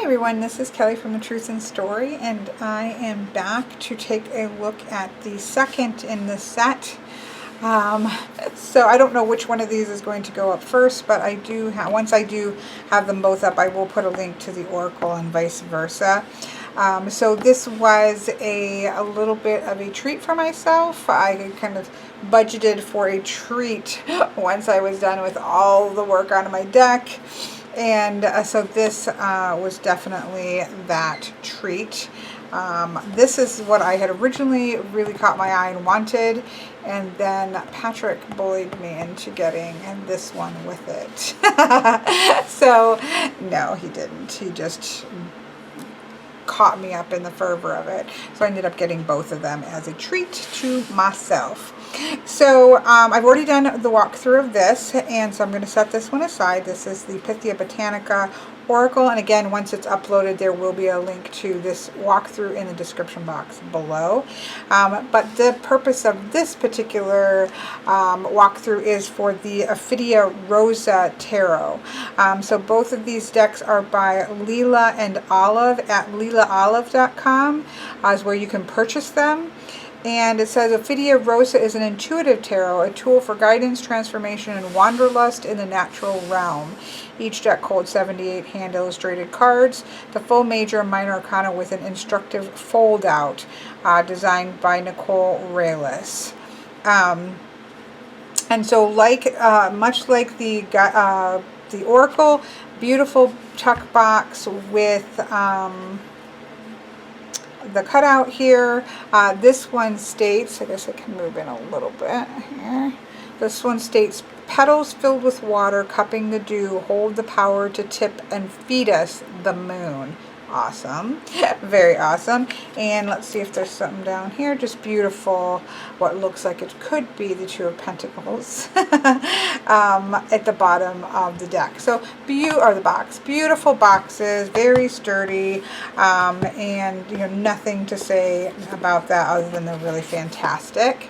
everyone, this is Kelly from The Truth in Story, and I am back to take a look at the second in the set. So I don't know which one of these is going to go up first, but I do once I do have them both up, I will put a link to the Oracle and vice versa. So this was a little bit of a treat for myself. I kind of budgeted for a treat once I was done with all the work on my deck. And so this was definitely that treat. This is what I had originally really caught my eye and wanted, and then Patrick bullied me into getting this one with it. So no, he didn't. He just caught me up in the fervor of it. So I ended up getting both of them as a treat to myself. So I've already done the walkthrough of this, and so I'm going to set this one aside. This is the Pythia Botanica Oracle, and again, once it's uploaded, there will be a link to this walkthrough in the description box below. But the purpose of this particular walkthrough is for the Ophidia Rosa Tarot. So both of these decks are by Leela and Olive at leelaolive.com, is where you can purchase them. And it says Ophidia Rosa is an intuitive tarot, a tool for guidance, transformation, and wanderlust in the natural realm. Each deck holds 78 hand-illustrated cards, the full major and minor arcana with an instructive fold-out, designed by Nicole Reyes. And so, much like the Oracle, beautiful tuck box with the cutout here. This one states, I guess I can move in a little bit here. This one states, petals filled with water, cupping the dew, hold the power to tip and feed us the moon. Awesome. Very awesome. And let's see if there's something down here. Just beautiful. What looks like it could be the Two of Pentacles at the bottom of the deck. So, or the box. Beautiful boxes, very sturdy, and nothing to say about that other than they're really fantastic.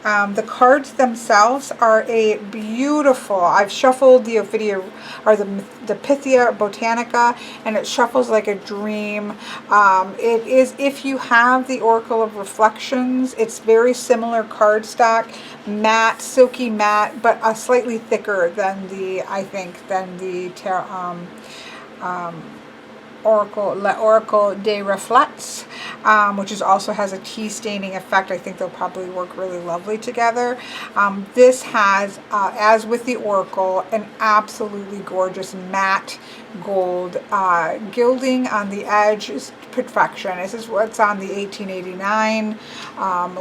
The cards themselves are a beautiful, I've shuffled the Ophidia, or the Pythia Botanica, and it shuffles like a dream. It is, if you have the Oracle of Reflections, it's very similar cardstock, matte, silky matte, but slightly thicker than the Oracle des Reflets, which also has a tea staining effect. I think they'll probably work really lovely together. This has, as with the Oracle, an absolutely gorgeous matte gold gilding on the edge. Is perfection. This is what's on the 1889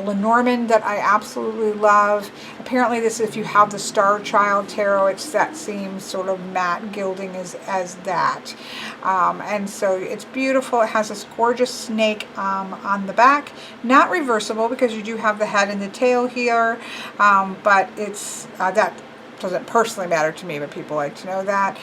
Lenormand that I absolutely love. Apparently this, if you have the Star Child Tarot, it's that same sort of matte gilding as that. And so it's beautiful. It has this gorgeous snake on the back. Not reversible because you do have the head and the tail here, but it's that doesn't personally matter to me, but people like to know that.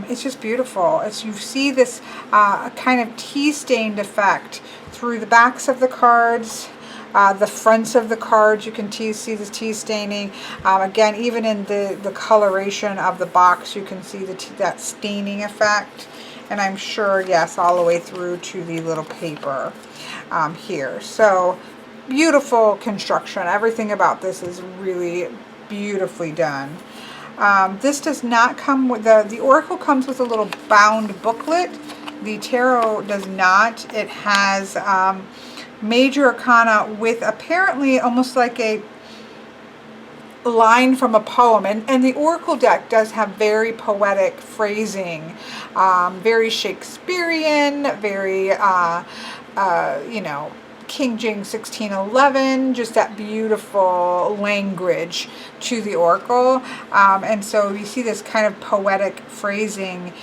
It's just beautiful. You see this kind of tea-stained effect through the backs of the cards, the fronts of the cards. You can see the tea staining. Again, even in the coloration of the box, you can see that staining effect. And I'm sure, yes, all the way through to the little paper here. So, beautiful construction. Everything about this is really beautifully done. This does not come with the Oracle comes with a little bound booklet. The tarot does not. It has major arcana with apparently almost like a line from a poem, and the Oracle deck does have very poetic phrasing, very Shakespearean, very King James 1611, just that beautiful language to the Oracle. And so you see this kind of poetic phrasing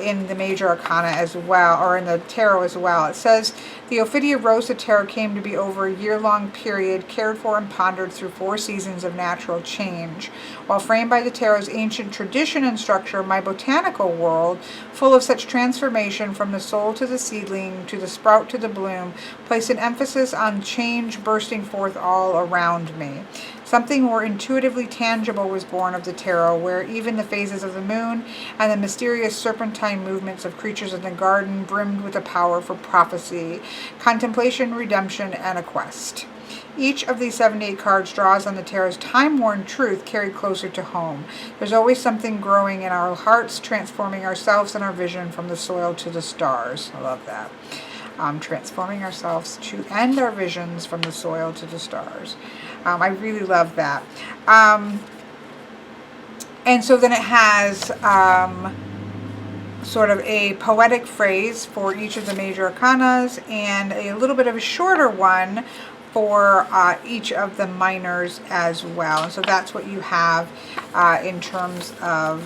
in the major arcana as well, or in the tarot as well. It says, the Ophidia Rosa Tarot came to be over a year-long period, cared for and pondered through 4 seasons of natural change. While framed by the tarot's ancient tradition and structure, my botanical world, full of such transformation from the soul to the seedling, to the sprout to the bloom, placed an emphasis on change bursting forth all around me. Something more intuitively tangible was born of the tarot, where even the phases of the moon and the mysterious serpentine movements of creatures in the garden brimmed with a power for prophecy, contemplation, redemption, and a quest. Each of these 78 cards draws on the tarot's time-worn truth carried closer to home. There's always something growing in our hearts, transforming ourselves and our vision from the soil to the stars. I love that. Transforming ourselves to end our visions from the soil to the stars. I really love that. And so then it has sort of a poetic phrase for each of the major arcanas and a little bit of a shorter one for each of the minors as well. And so that's what you have in terms of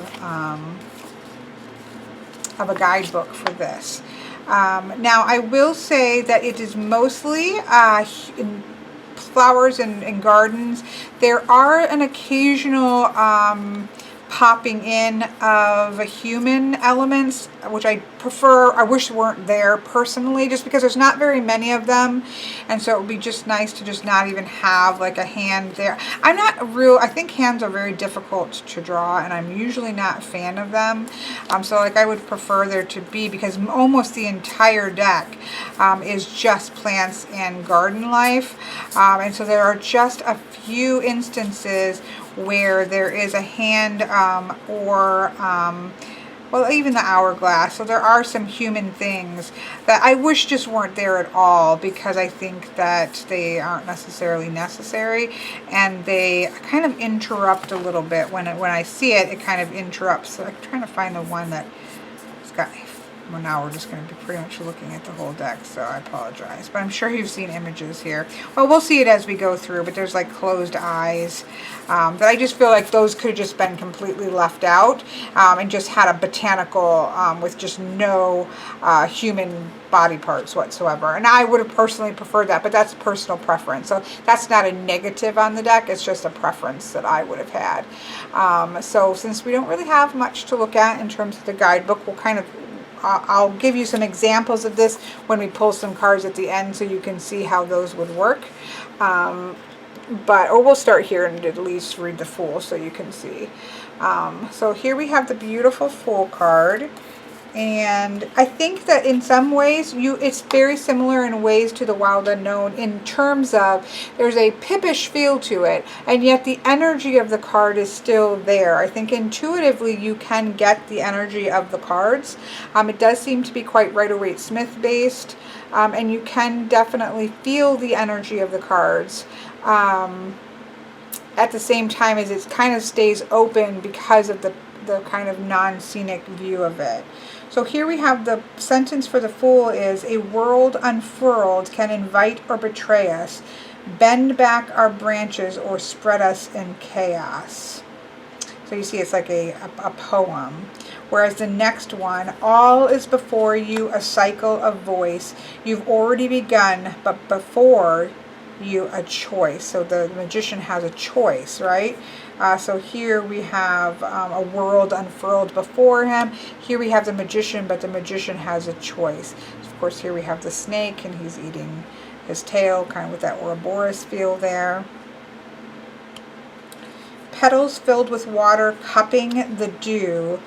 a guidebook for this. Now, I will say that it is mostly in flowers and gardens. There are an occasional popping in of human elements, which I prefer. I wish weren't there personally, just because there's not very many of them, and so it would be just nice to just not even have like a hand there. I think hands are very difficult to draw, and I'm usually not a fan of them. So like I would prefer there to be, because almost the entire deck is just plants and garden life, and so there are just a few instances where there is a hand well, even the hourglass. So there are some human things that I wish just weren't there at all, because I think that they aren't necessarily necessary, and they kind of interrupt a little bit. When I see it, it kind of interrupts. So I'm trying to find the one that has got. Well, now we're just going to be pretty much looking at the whole deck, so I apologize. But I'm sure you've seen images here. Well, we'll see it as we go through, but there's like closed eyes. That I just feel like those could have just been completely left out and just had a botanical with just no human body parts whatsoever. And I would have personally preferred that, but that's personal preference. So that's not a negative on the deck. It's just a preference that I would have had. So since we don't really have much to look at in terms of the guidebook, we'll kind of I'll give you some examples of this when we pull some cards at the end, so you can see how those would work. Or we'll start here and at least read the Fool so you can see. So here we have the beautiful Fool card. And I think that in some ways it's very similar in ways to the Wild Unknown, in terms of there's a pippish feel to it, and yet the energy of the card is still there. I think intuitively you can get the energy of the cards. It does seem to be quite Rider-Waite-Smith based, and you can definitely feel the energy of the cards. At the same time as it kind of stays open because of the kind of non-scenic view of it. So here we have the sentence for the Fool is, a world unfurled can invite or betray us, bend back our branches or spread us in chaos. So you see it's like a poem. Whereas the next one, all is before you, a cycle of voice. You've already begun, but before you a choice. So the magician has a choice, right? So here we have a world unfurled before him. Here we have the magician, but the magician has a choice. So of course here we have the snake, and he's eating his tail, kind of with that Ouroboros feel there. Petals filled with water, cupping the dew,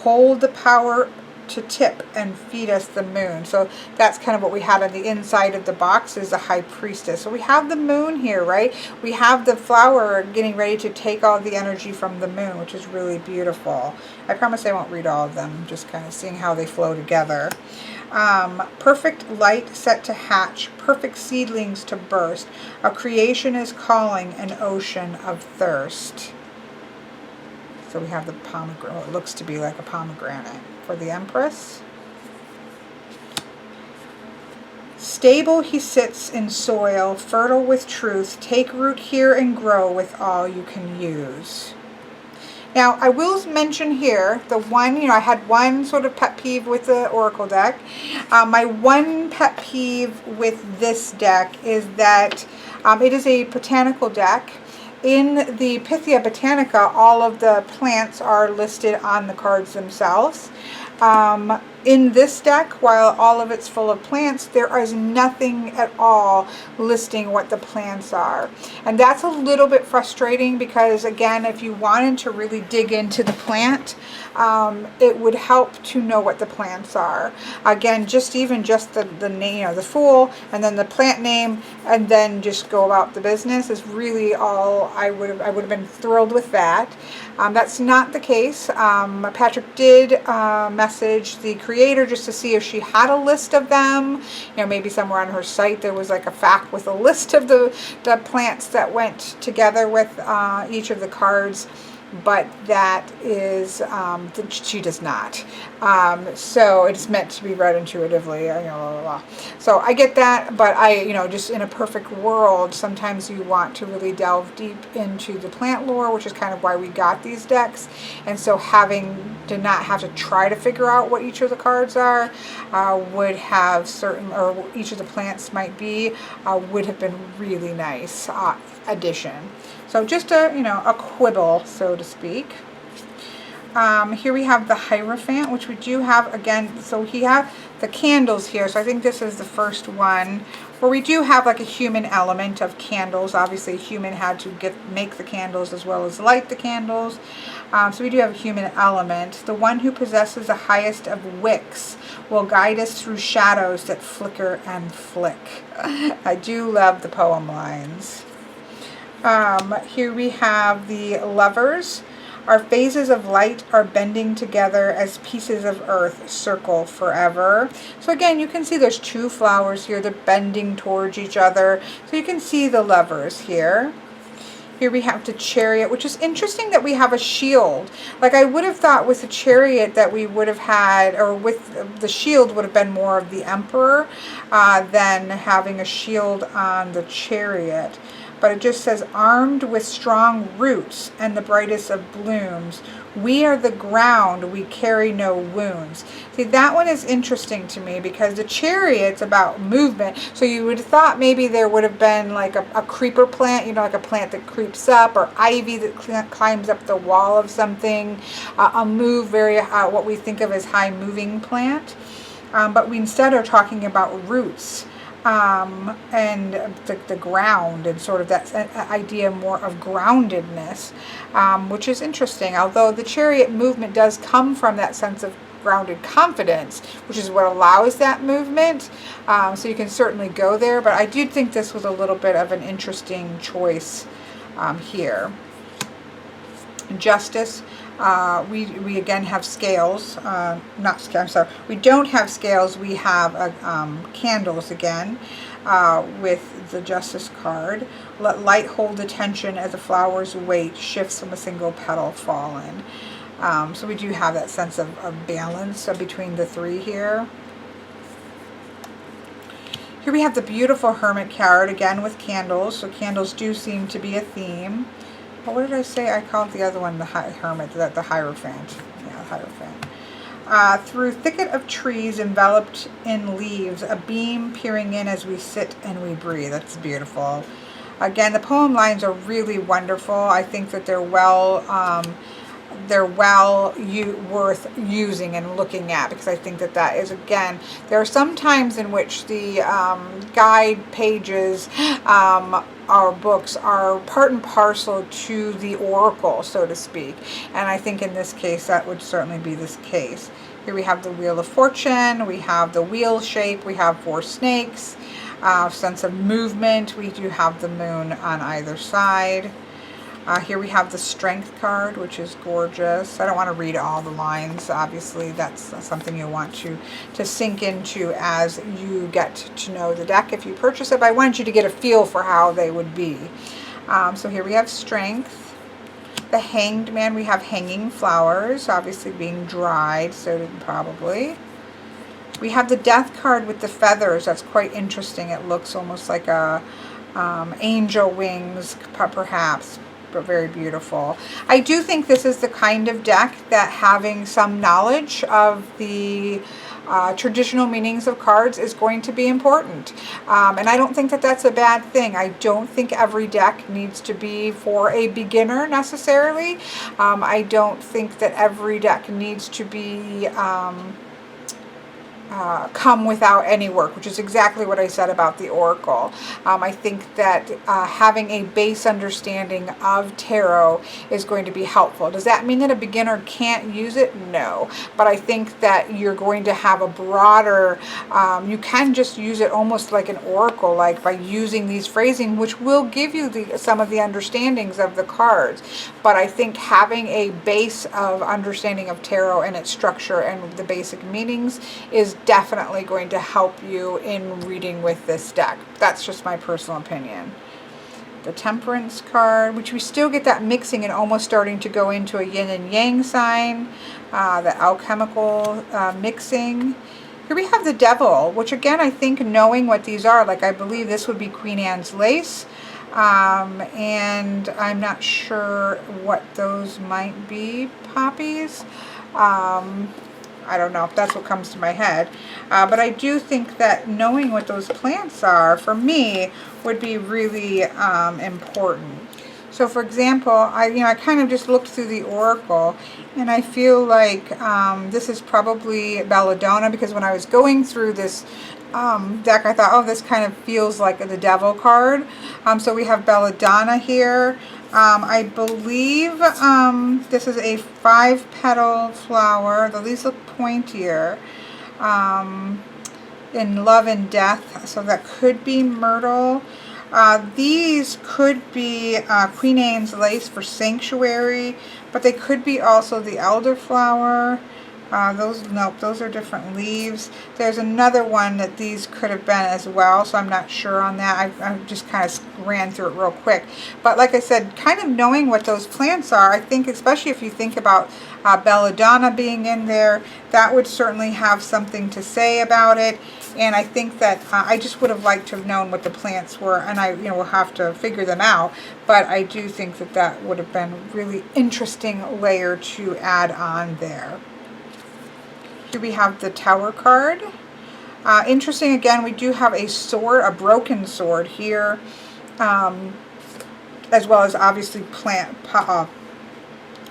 hold the power to tip and feed us the moon. So that's kind of what we had on the inside of the box, is the High Priestess. So we have the moon here, right? We have the flower getting ready to take all the energy from the moon, which is really beautiful. I promise I won't read all of them, just kind of seeing how they flow together. Perfect light set to hatch, perfect seedlings to burst. A creation is calling, an ocean of thirst. So we have the pomegranate. It looks to be like a pomegranate for the Empress. Stable he sits in soil, fertile with truth. Take root here and grow with all you can use. Now, I will mention here, the one, I had one sort of pet peeve with the Oracle deck. My one pet peeve with this deck is that it is a botanical deck. In the Pythia Botanica, all of the plants are listed on the cards themselves. in this deck, while all of it's full of plants, there is nothing at all listing what the plants are. And that's a little bit frustrating because, again, if you wanted to really dig into the plant, it would help to know what the plants are. Again, just the name, the Fool, and then the plant name, and then just go about the business is really all I would have been thrilled with that. That's not the case. Patrick did message the creator just to see if she had a list of them. Maybe somewhere on her site there was like a FAQ with a list of the plants that went together with each of the cards. But that is, she does not. So it's meant to be read intuitively, blah, blah, blah. So I get that, but just in a perfect world, sometimes you want to really delve deep into the plant lore, which is kind of why we got these decks. And so having to not have to try to figure out what each of the cards are, would have or each of the plants might be, would have been really nice addition. So just a quibble, so to speak. Here we have the Hierophant, which we do have again. So we have the candles here. So I think this is the first one where we do have like a human element of candles. Obviously, a human had to make the candles as well as light the candles. So we do have a human element. The one who possesses the highest of wicks will guide us through shadows that flicker and flick. I do love the poem lines. Here we have the Lovers. Our phases of light are bending together as pieces of earth circle forever. So again, you can see there's two flowers here. They're bending towards each other. So you can see the lovers here. Here we have the Chariot, which is interesting that we have a shield. Like I would have thought with the Chariot that we would have had, or with the shield would have been more of the Emperor than having a shield on the Chariot. But it just says, armed with strong roots and the brightest of blooms, we are the ground, we carry no wounds. See, that one is interesting to me because the Chariot's about movement. So you would have thought maybe there would have been like a creeper plant, like a plant that creeps up, or ivy that climbs up the wall of something, what we think of as high moving plant. But we instead are talking about roots. And the ground and sort of that idea more of groundedness, which is interesting. Although the Chariot movement does come from that sense of grounded confidence, which is what allows that movement. So you can certainly go there, but I do think this was a little bit of an interesting choice here. Justice. We again have scales, we don't have scales, we have candles again with the Justice card. Let light hold attention as a flower's weight shifts from a single petal fallen. So we do have that sense of balance between the three here. Here we have the beautiful Hermit card again with candles, so candles do seem to be a theme. But what did I say? I called the other one the Hermit, the Hierophant. Yeah, Hierophant. Through thicket of trees enveloped in leaves, a beam peering in as we sit and we breathe. That's beautiful. Again, the poem lines are really wonderful. I think that they're worth using and looking at, because I think that is, again, there are some times in which the guide pages our books are part and parcel to the oracle, so to speak, and I think in this case that would certainly be this case. Here we have the Wheel of Fortune, we have the wheel shape, we have 4 snakes, sense of movement, we do have the moon on either side. Here we have the Strength card, which is gorgeous. I don't want to read all the lines. Obviously, that's something you want to sink into as you get to know the deck if you purchase it. But I wanted you to get a feel for how they would be. So here we have Strength. The Hanged Man, we have hanging flowers, obviously being dried, so probably. We have the Death card with the feathers. That's quite interesting. It looks almost like a angel wings, perhaps, but very beautiful. I do think this is the kind of deck that having some knowledge of the traditional meanings of cards is going to be important. And I don't think that that's a bad thing. I don't think every deck needs to be for a beginner necessarily. I don't think that every deck needs to be come without any work, which is exactly what I said about the Oracle. I think that having a base understanding of tarot is going to be helpful. Does that mean that a beginner can't use it? No. But I think that you're going to have a broader, you can just use it almost like an oracle, like by using these phrasing, which will give you some of the understandings of the cards. But I think having a base of understanding of tarot and its structure and the basic meanings is definitely going to help you in reading with this deck. That's just my personal opinion. The Temperance card, which we still get that mixing and almost starting to go into a yin and yang sign, the alchemical mixing. Here we have the Devil, which again, I think knowing what these are, like I believe this would be Queen Anne's lace, and I'm not sure what those might be, poppies. I don't know if that's what comes to my head, but I do think that knowing what those plants are, for me, would be really important. So for example, I kind of just looked through the Oracle, and I feel like this is probably belladonna, because when I was going through this deck, I thought, oh, this kind of feels like the Devil card. So we have belladonna here. I believe this is a 5-petal flower. The leaves look pointier. In Love and Death, so that could be myrtle. These could be Queen Anne's lace for Sanctuary, but they could be also the elderflower. Nope, those are different leaves. There's another one that these could have been as well, so I'm not sure on that. I just kind of ran through it real quick. But like I said, kind of knowing what those plants are, I think, especially if you think about belladonna being in there, that would certainly have something to say about it. And I think that I just would have liked to have known what the plants were, and I will have to figure them out. But I do think that that would have been a really interesting layer to add on there. Here we have the Tower card. Interesting, again, we do have a sword, a broken sword here, as well as obviously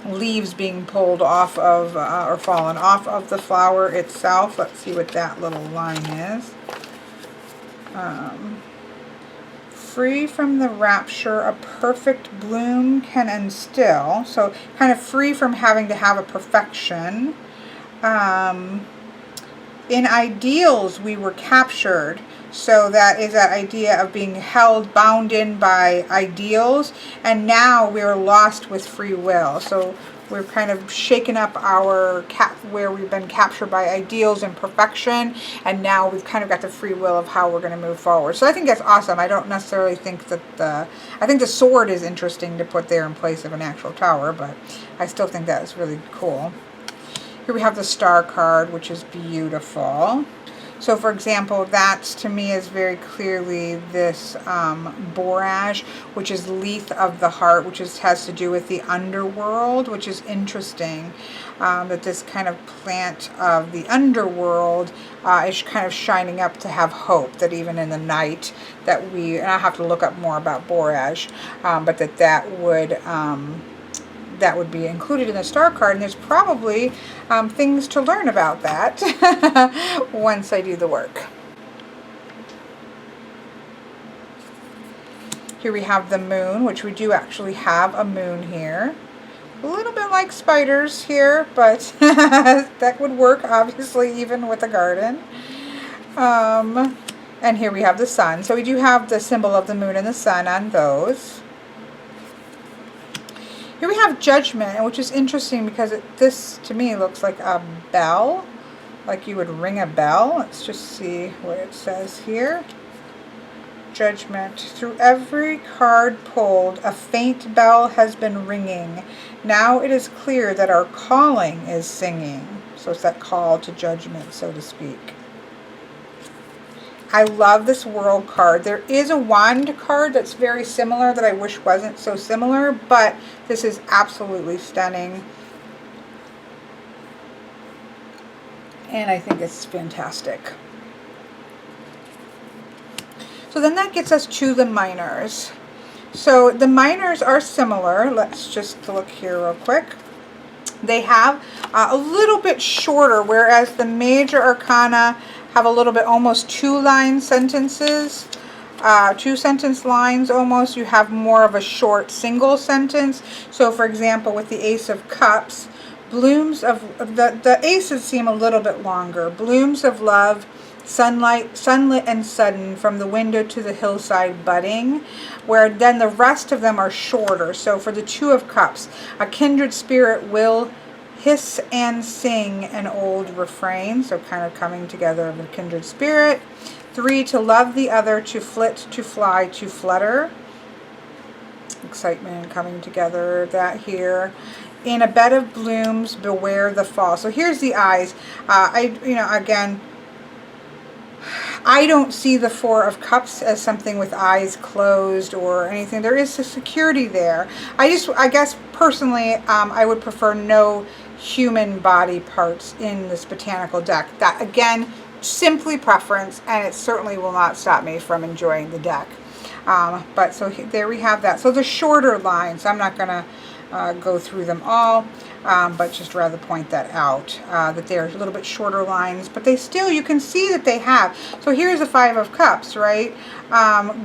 leaves being pulled off of, or fallen off of the flower itself. Let's see what that little line is. Free from the rapture a perfect bloom can instill. So kind of free from having to have a perfection. In ideals we were captured, so that is that idea of being held, bound in by ideals, and now we're lost with free will. So we're kind of shaken up our where we've been captured by ideals and perfection, and now we've kind of got the free will of how we're going to move forward. So I think that's awesome. I don't necessarily think that I think the sword is interesting to put there in place of an actual tower, but I still think that is really cool. Here we have the Star card, which is beautiful. So for example, that to me is very clearly this borage, which is Leaf of the Heart, which has to do with the underworld, which is interesting. That this kind of plant of the underworld is kind of shining up to have hope, that even in the night that and I'll have to look up more about borage, but that would be included in the Star card, and there's probably things to learn about that once I do the work. Here we have the Moon, which we do actually have a moon here. A little bit like spiders here, but that would work obviously even with a garden. And here we have the Sun. So we do have the symbol of the moon and the sun on those. Here we have Judgment, which is interesting because this to me looks like a bell, like you would ring a bell. Let's just see what it says here. Judgment. Through every card pulled, a faint bell has been ringing. Now it is clear that our calling is singing. So it's that call to judgment, so to speak. I love this World card. There is a Wand card that's very similar that I wish wasn't so similar, but this is absolutely stunning. And I think it's fantastic. So then that gets us to the minors. So the minors are similar. Let's just look here real quick. They have a little bit shorter, whereas the major arcana have a little bit, almost 2-line sentences, 2-sentence lines almost. You have more of a short single sentence. So for example, with the Ace of Cups, blooms of, the aces seem a little bit longer. Blooms of love, sunlit and sudden, from the window to the hillside budding, where then the rest of them are shorter. So for the Two of Cups, a kindred spirit will hiss and sing an old refrain, so kind of coming together of a kindred spirit. 3, to love the other, to flit, to fly, to flutter. Excitement coming together, that here. In a bed of blooms, beware the fall. So here's the eyes. Again, I don't see the Four of Cups as something with eyes closed or anything. There is a security there. I guess personally, I would prefer no human body parts in this botanical deck. That, again, simply preference, and it certainly will not stop me from enjoying the deck. But so there we have that. So the shorter lines, I'm not going to go through them all, but just rather point that out, that they're a little bit shorter lines, but they still, you can see that they have. So here's the Five of Cups, right?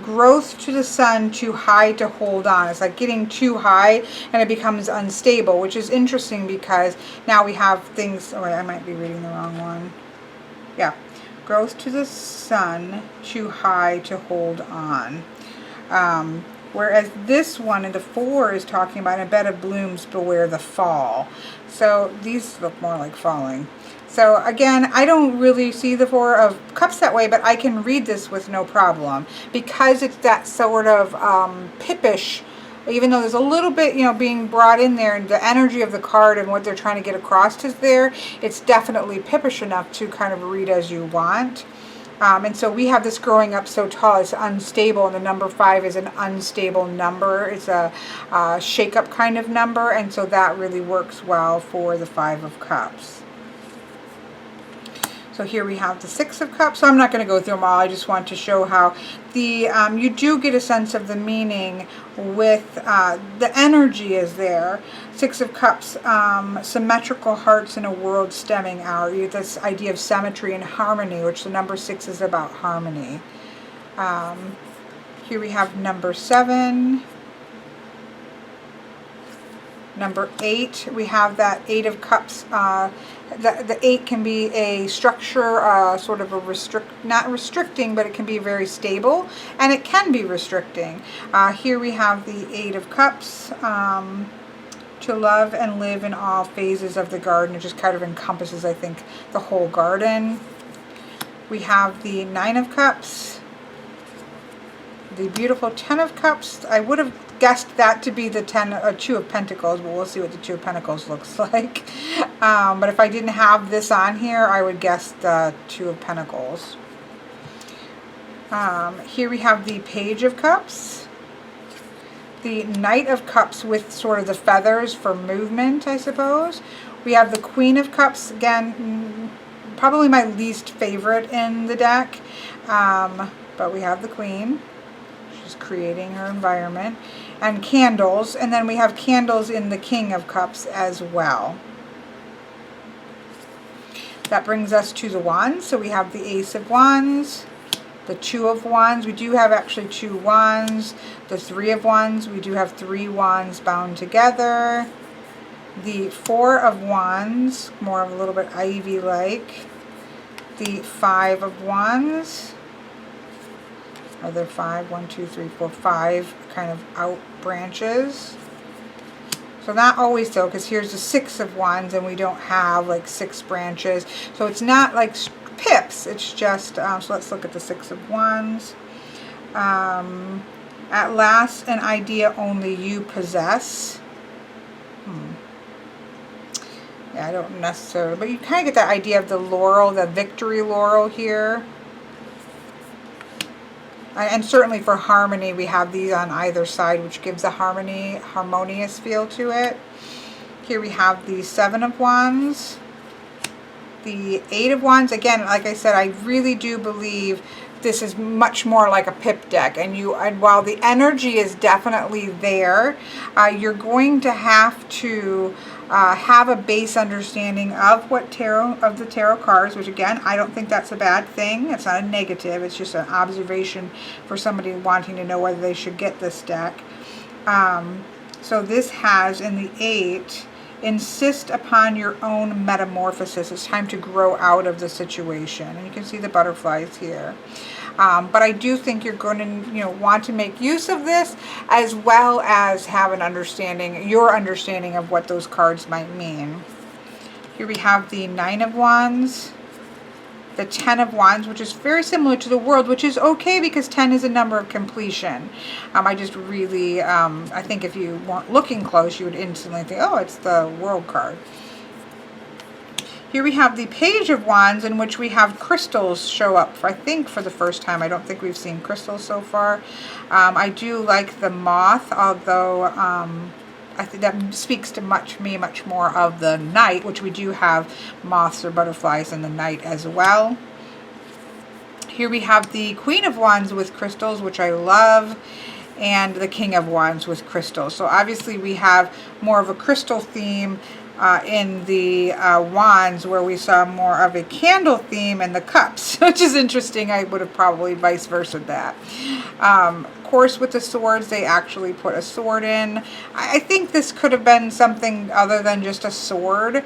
Growth to the sun, too high to hold on. It's like getting too high and it becomes unstable, which is interesting because now we have things, oh, I might be reading the wrong one. Yeah, growth to the sun, too high to hold on. Whereas this one in the 4 is talking about a bed of blooms, beware the fall. So these look more like falling. So again, I don't really see the Four of Cups that way, but I can read this with no problem because it's that sort of pippish, even though there's a little bit, being brought in there, and the energy of the card and what they're trying to get across is there. It's definitely pippish enough to kind of read as you want. And so we have this growing up so tall, it's unstable, and the number 5 is an unstable number. It's a shake-up kind of number, and so that really works well for the Five of Cups. So here we have the Six of Cups. So I'm not going to go through them all. I just want to show how the you do get a sense of the meaning with the energy is there. Six of Cups, symmetrical hearts in a world stemming hour. You get this idea of symmetry and harmony, which the number 6 is about harmony. Here we have number 7. Number 8, we have that Eight of Cups. The 8 can be a structure, sort of a not restricting, but it can be very stable, and it can be restricting. Here we have the Eight of Cups, to love and live in all phases of the garden. It just kind of encompasses, I think, the whole garden. We have the Nine of Cups, the beautiful Ten of Cups. I would have guessed that to be the Two of Pentacles, but we'll see what the Two of Pentacles looks like. But if I didn't have this on here, I would guess the Two of Pentacles. Here we have the Page of Cups, the Knight of Cups with sort of the feathers for movement, I suppose. We have the Queen of Cups, again, probably my least favorite in the deck, but we have the Queen. She's creating her environment. And candles, and then we have candles in the King of Cups as well. That brings us to the Wands. So we have the Ace of Wands, the Two of Wands. We do have actually 2 wands. The Three of Wands. We do have 3 wands bound together. The Four of Wands, more of a little bit ivy-like. The Five of Wands. Are there 5? 1, 2, 3, 4, 5 kind of out branches. So not always so, because here's the Six of Wands, and we don't have like 6 branches. So it's not like pips. It's just, so let's look at the Six of Wands. At last, an idea only you possess. Yeah, I don't necessarily, but you kind of get that idea of the laurel, the victory laurel here. And certainly for harmony, we have these on either side, which gives a harmonious feel to it. Here we have the Seven of Wands, the Eight of Wands. Again, like I said, I really do believe this is much more like a pip deck. And while the energy is definitely there, you're going to have to have a base understanding of the tarot cards, which again, I don't think that's a bad thing. It's not a negative. It's just an observation for somebody wanting to know whether they should get this deck. So this has in the 8, insist upon your own metamorphosis. It's time to grow out of the situation. And you can see the butterflies here. But I do think you're going to, want to make use of this, as well as have an understanding, your understanding of what those cards might mean. Here we have the 9 of Wands, the 10 of Wands, which is very similar to the World, which is okay because 10 is a number of completion. I just really, I think if you weren't looking close, you would instantly think, oh, it's the World card. Here we have the Page of Wands, in which we have crystals show up, I think, for the first time. I don't think we've seen crystals so far. I do like the moth, although I think that speaks to much more of the night, which we do have moths or butterflies in the night as well. Here we have the Queen of Wands with crystals, which I love, and the King of Wands with crystals. So obviously we have more of a crystal theme in the wands, where we saw more of a candle theme in the cups, which is interesting. I would have probably vice versa that. Of course, with the swords, they actually put a sword in. I think this could have been something other than just a sword.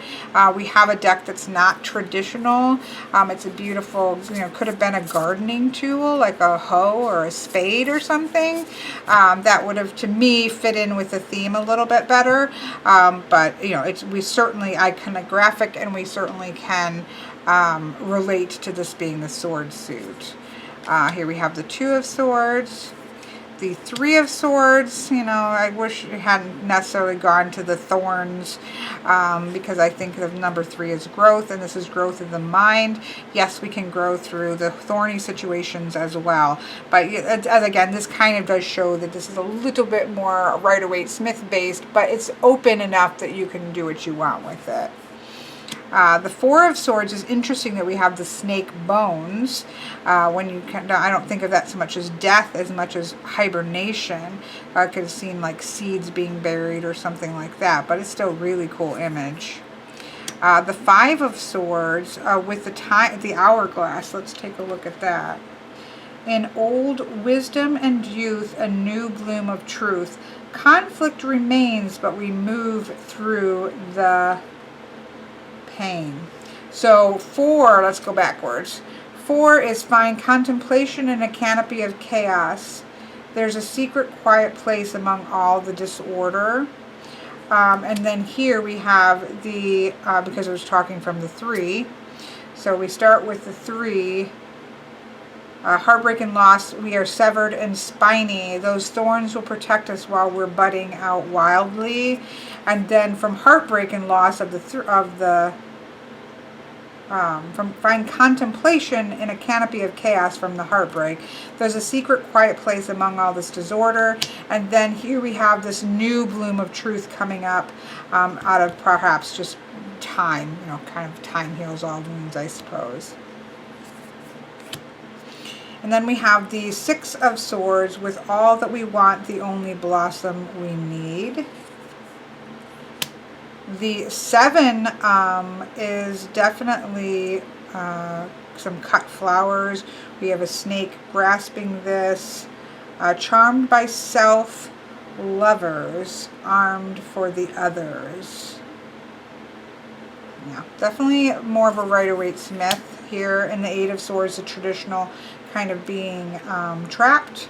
We have a deck that's not traditional. It's a beautiful, could have been a gardening tool, like a hoe or a spade or something. That would have, to me, fit in with the theme a little bit better. But, we certainly iconographic, and we certainly can relate to this being the sword suit. Here we have the 2 of Swords. The 3 of Swords, I wish it hadn't necessarily gone to the thorns, because I think the number 3 is growth, and this is growth of the mind. Yes, we can grow through the thorny situations as well. But again, this kind of does show that this is a little bit more Rider-Waite-Smith based, but it's open enough that you can do what you want with it. The 4 of Swords is interesting that we have the snake bones. I don't think of that so much as death as much as hibernation. I could have seen like seeds being buried or something like that, but it's still a really cool image. The 5 of Swords with the hourglass. Let's take a look at that. In old wisdom and youth, a new bloom of truth. Conflict remains, but we move through the pain. So 4, let's go backwards. 4 is find contemplation in a canopy of chaos. There's a secret quiet place among all the disorder. And then here we have the, because I was talking from the 3, so we start with the 3. Heartbreak and loss, we are severed and spiny. Those thorns will protect us while we're budding out wildly. And then from heartbreak and loss from find contemplation in a canopy of chaos from the heartbreak. There's a secret quiet place among all this disorder. And then here we have this new bloom of truth coming up out of perhaps just time. Kind of time heals all wounds, I suppose. And then we have the 6 of Swords with all that we want, the only blossom we need. The 7 is definitely some cut flowers. We have a snake grasping this. Charmed by self, lovers, armed for the others. Yeah, definitely more of a Rider-Waite-Smith here in the 8 of Swords, the traditional kind of being trapped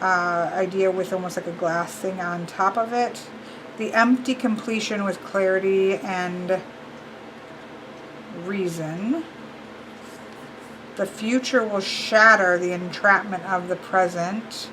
idea with almost like a glass thing on top of it. The empty completion with clarity and reason. The future will shatter the entrapment of the present.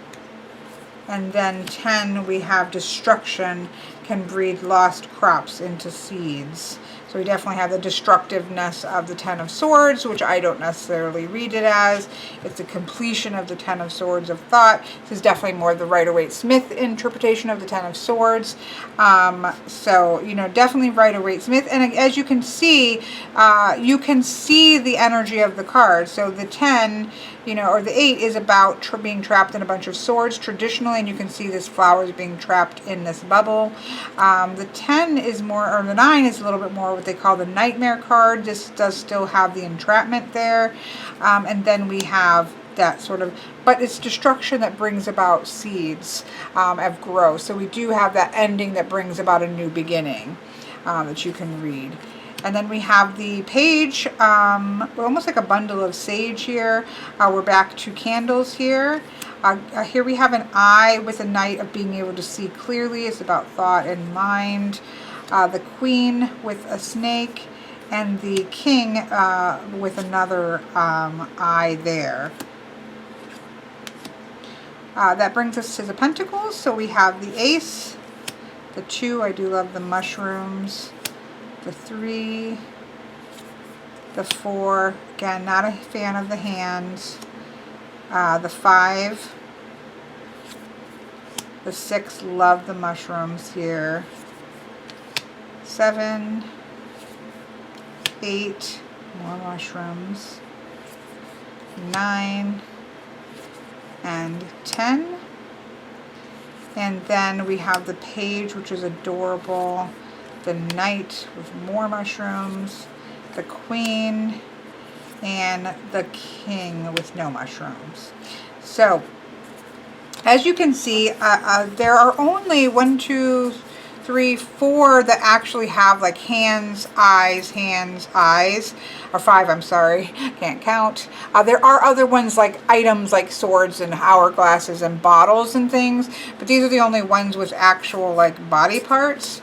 And then 10, we have destruction can breed lost crops into seeds. So we definitely have the destructiveness of the 10 of Swords, which I don't necessarily read it as. It's the completion of the 10 of Swords of thought. This is definitely more the Rider-Waite-Smith interpretation of the 10 of Swords. So, definitely Rider-Waite-Smith. And as you can see the energy of the card. So the 10, or the 8 is about being trapped in a bunch of swords traditionally, and you can see this flowers being trapped in this bubble. The 10 is more, or the 9 is a little bit more what they call the nightmare card. This does still have the entrapment there. And then we have that sort of, but it's destruction that brings about seeds of growth. So we do have that ending that brings about a new beginning that you can read. And then we have the page, almost like a bundle of sage here. We're back to candles here. Here we have an eye with a knight of being able to see clearly. It's about thought and mind. The queen with a snake, and the king with another eye there. That brings us to the pentacles. So we have the ace, the 2, I do love the mushrooms, the 3, the 4, again, not a fan of the hands, the 5, the 6, love the mushrooms here, 7, 8, more mushrooms, 9, and 10. And then we have the page, which is adorable, the knight with more mushrooms, the queen, and the king with no mushrooms. So as you can see, there are only 1, 2, 3, 4 that actually have like hands, eyes, or 5, I'm sorry, can't count. There are other ones like items like swords and hourglasses and bottles and things, but these are the only ones with actual like body parts.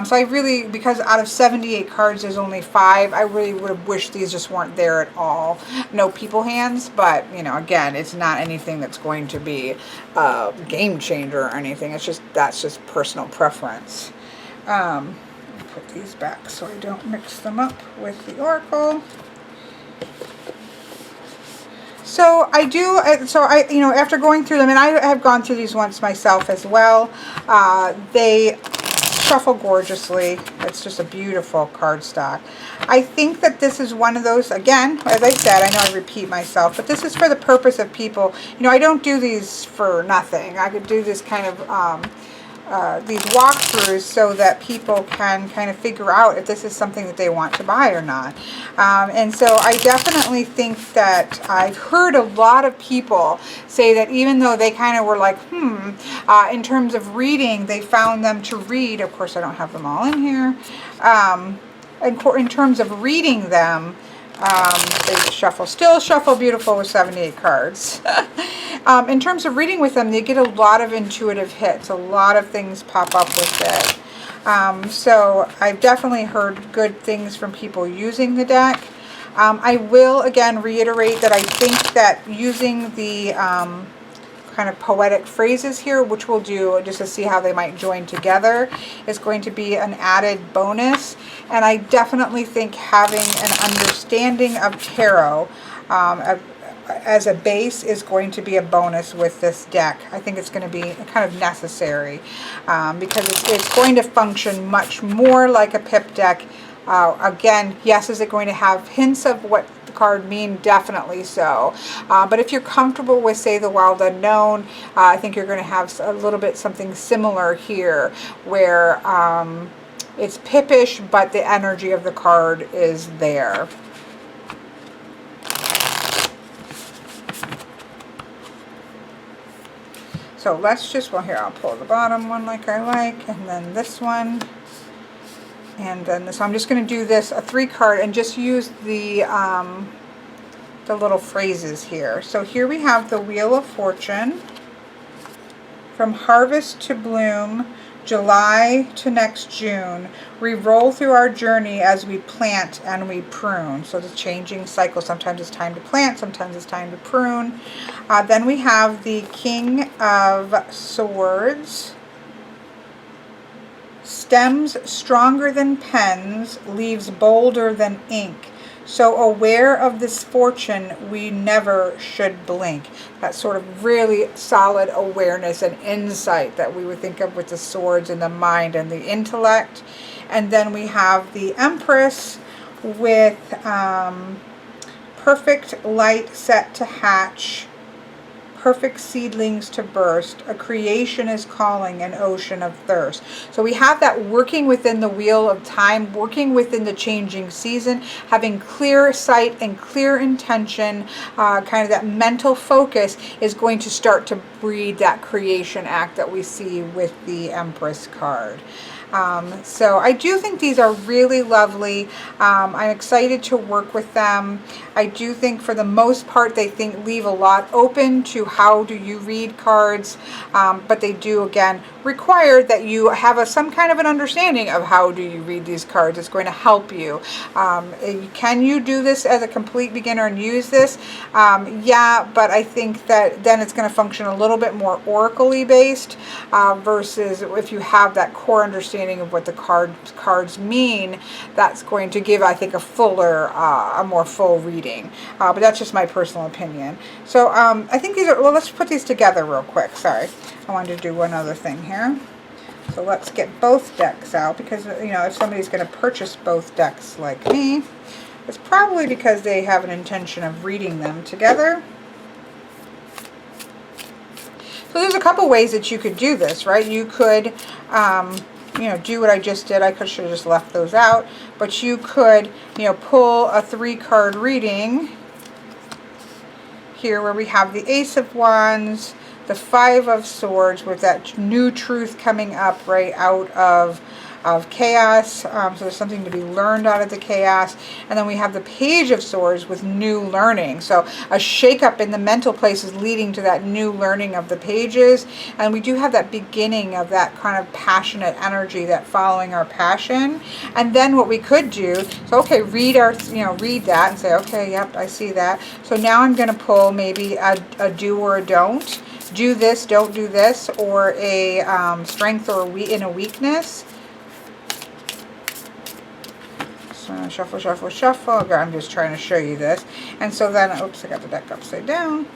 So I really, because out of 78 cards there's only 5, I really would have wished these just weren't there at all. No people hands, but you know, again, it's not anything that's going to be a game changer or anything. It's just, that's just personal preference. I'll put these back so I don't mix them up with the oracle. So I do, you know, after going through them, and I have gone through these once myself as well, they shuffle gorgeously. It's just a beautiful cardstock. I think that this is one of those, again, as I said, I know I repeat myself, but this is for the purpose of people. You know, I don't do these for nothing. I could do this kind of these walkthroughs so that people can kind of figure out if this is something that they want to buy or not. And so I definitely think that I've heard a lot of people say that even though they kind of were like, in terms of reading, they found them to read, of course I don't have them all in here, in terms of reading them, they still shuffle beautiful with 78 cards. In terms of reading with them, they get a lot of intuitive hits. A lot of things pop up with it. So I've definitely heard good things from people using the deck. I will again reiterate that I think that using the kind of poetic phrases here, which we'll do just to see how they might join together, is going to be an added bonus. And I definitely think having an understanding of tarot as a base is going to be a bonus with this deck. I think it's going to be kind of necessary because it's going to function much more like a pip deck. Again, yes, is it going to have hints of what the card mean? Definitely so. But if you're comfortable with, say, the Wild Unknown, I think you're going to have a little bit something similar here where it's pippish, but the energy of the card is there. So let's just, well, here, I'll pull the bottom one like I like, and then this one. And then this, so I'm just going to do this, a 3-card, and just use the little phrases here. So here we have the Wheel of Fortune. From harvest to bloom, July to next June, we roll through our journey as we plant and we prune. So the changing cycle. Sometimes it's time to plant, sometimes it's time to prune. Then we have the King of Swords. Stems stronger than pens, leaves bolder than ink. So aware of this fortune, we never should blink. That sort of really solid awareness and insight that we would think of with the swords and the mind and the intellect. And then we have the Empress with perfect light set to hatch, perfect seedlings to burst. A creation is calling, an ocean of thirst. So we have that working within the wheel of time, working within the changing season, having clear sight and clear intention, kind of that mental focus is going to start to breed that creation act that we see with the Empress card. So I do think these are really lovely. I'm excited to work with them. I do think for the most part they leave a lot open to how do you read cards, but they do again require that you have some kind of an understanding of how do you read these cards. It's going to help you. Can you do this as a complete beginner and use this? Yeah, but I think that then it's going to function a little bit more oracle-y based versus if you have that core understanding of what the cards mean, that's going to give, I think, a more full reading. But that's just my personal opinion. So I think these are, well, let's put these together real quick. Sorry, I wanted to do one other thing here. So let's get both decks out, because, you know, if somebody's going to purchase both decks like me, it's probably because they have an intention of reading them together. So there's a couple ways that you could do this, right? You could, you know, do what I just did. I should have just left those out. But you could, you know, pull a 3-card reading here where we have the Ace of Wands, the 5 of Swords with that new truth coming up right out of chaos. So there's something to be learned out of the chaos. And then we have the Page of Swords with new learning. So a shakeup in the mental places leading to that new learning of the pages. And we do have that beginning of that kind of passionate energy, that following our passion. And then what we could do, so okay, read that and say, okay, yep, I see that. So now I'm going to pull maybe a do or a don't. Do this, don't do this, or a strength or in a weakness. Shuffle, shuffle, shuffle. I'm just trying to show you this. And so then, oops, I got the deck upside down.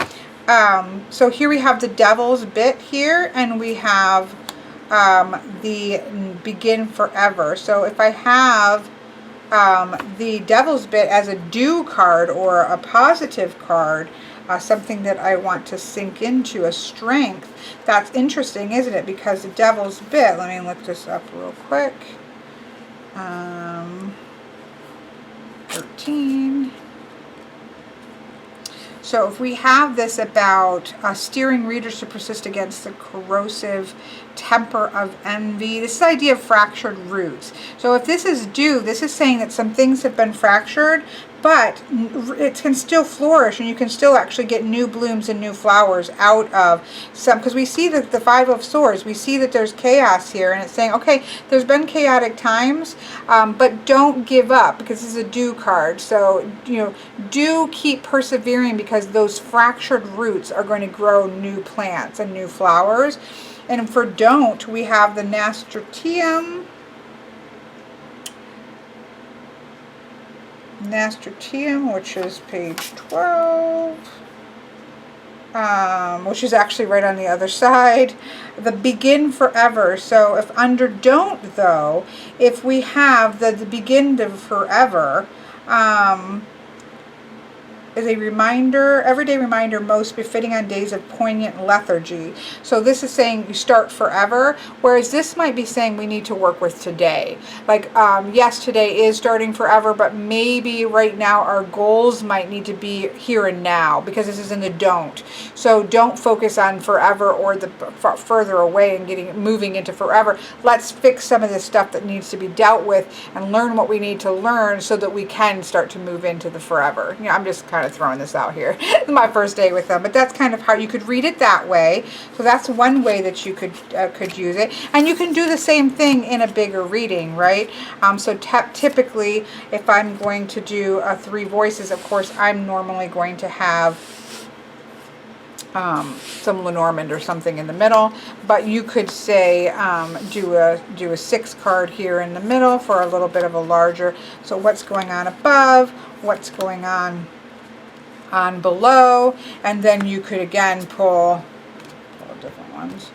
So here we have the Devil's Bit here, and we have the Begin Forever. So if I have the Devil's Bit as a do card or a positive card, something that I want to sink into, a strength, that's interesting, isn't it? Because the Devil's Bit, let me look this up real quick. 13. So if we have this about steering readers to persist against the corrosive temper of envy, this is the idea of fractured roots. So if this is due, this is saying that some things have been fractured, but it can still flourish, and you can still actually get new blooms and new flowers out of some, because we see that the 5 of Swords, we see that there's chaos here, and it's saying, okay, there's been chaotic times, but don't give up, because this is a do card. So, you know, do keep persevering, because those fractured roots are going to grow new plants and new flowers. And for don't, we have the Nasturtium, which is page 12, which is actually right on the other side. The Begin Forever. So if under don't, though, if we have the Begin to Forever, is a reminder, everyday reminder most befitting on days of poignant lethargy. So this is saying you start forever, whereas this might be saying we need to work with today. Like, yes, today is starting forever, but maybe right now our goals might need to be here and now, because this is in the don't. So don't focus on forever or the further away and moving into forever. Let's fix some of this stuff that needs to be dealt with and learn what we need to learn so that we can start to move into the forever. You know, I'm just kind of throwing this out here. It's my first day with them, but that's kind of how you could read it that way. So that's one way that you could use it, and you can do the same thing in a bigger reading, right? So typically, if I'm going to do 3 voices, of course, I'm normally going to have some Lenormand or something in the middle, but you could say do a 6 card here in the middle for a little bit of a larger. So what's going on above? What's going on below? And then you could again pull different ones.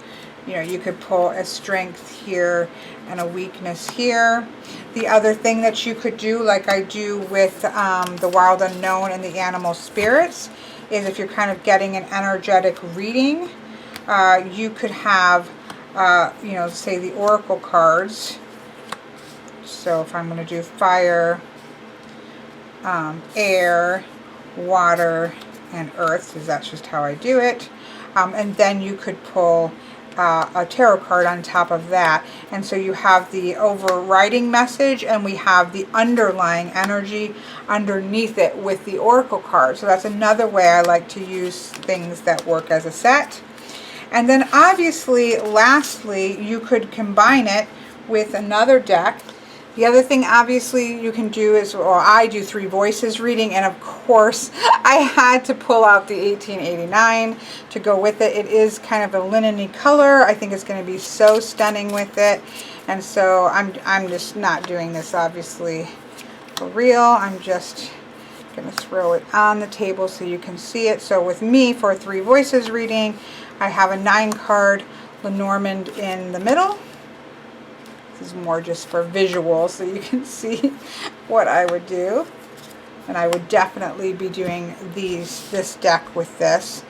You know, you could pull a strength here and a weakness here. The other thing that you could do, like I do with the Wild Unknown and the Animal Spirits, is if you're kind of getting an energetic reading, you could have, you know, say the oracle cards. So if I'm going to do fire, air, water, and earth, because that's just how I do it. And then you could pull a tarot card on top of that. And so you have the overriding message, and we have the underlying energy underneath it with the oracle card. So that's another way I like to use things that work as a set. And then obviously, lastly, you could combine it with another deck. The other thing obviously you can do is, or I do 3 voices reading, and of course I had to pull out the 1889 to go with it. It is kind of a linen-y color. I think it's going to be so stunning with it. And so I'm just not doing this obviously for real. I'm just going to throw it on the table so you can see it. So with me for a 3 voices reading, I have a 9-card Lenormand in the middle. This is more just for visual so you can see what I would do. And I would definitely be doing this deck with this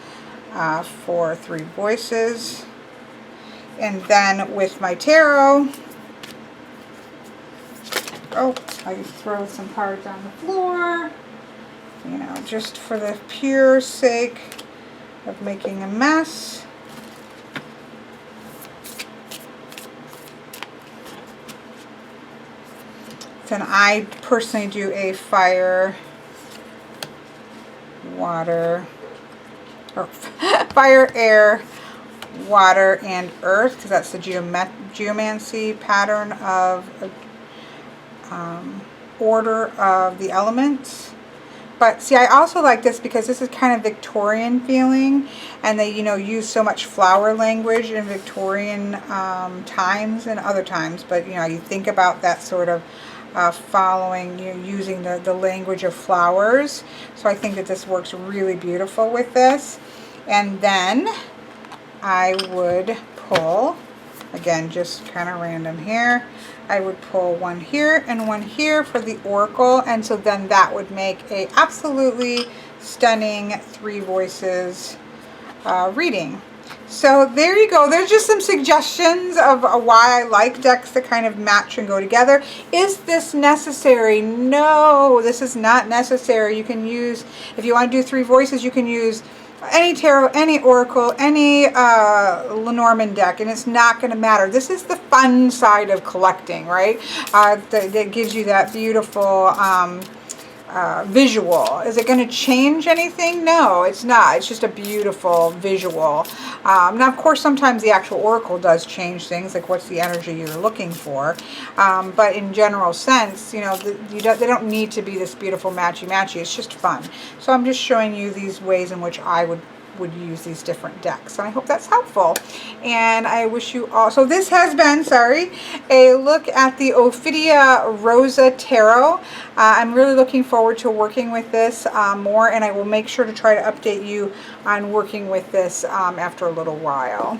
for 3 voices. And then with my tarot, oh, I throw some cards on the floor, you know, just for the pure sake of making a mess. Then I personally do a fire, water, or fire, air, water, and earth, because that's the geomancy pattern of order of the elements. But see, I also like this because this is kind of Victorian feeling, and they, you know, use so much flower language in Victorian times and other times. But you know, you think about that sort of following, you know, using the language of flowers. So I think that this works really beautiful with this. And then I would pull, again, just kind of random here, I would pull one here and one here for the oracle, and so then that would make a absolutely stunning 3 voices reading. So there you go. There's just some suggestions of why I like decks that kind of match and go together. Is this necessary? No, this is not necessary. You can use, if you want to do 3 voices, you can use any tarot, any oracle, any Lenormand deck, and it's not going to matter. This is the fun side of collecting, right? That gives you that beautiful visual. Is it going to change anything? No, it's not. It's just a beautiful visual. Now, of course, sometimes the actual oracle does change things, like what's the energy you're looking for. But in general sense, you know, they don't need to be this beautiful matchy-matchy. It's just fun. So I'm just showing you these ways in which I would use these different decks. And I hope that's helpful. And I wish you all, so this has been, a look at the Ophidia Rosa Tarot. I'm really looking forward to working with this more, and I will make sure to try to update you on working with this after a little while.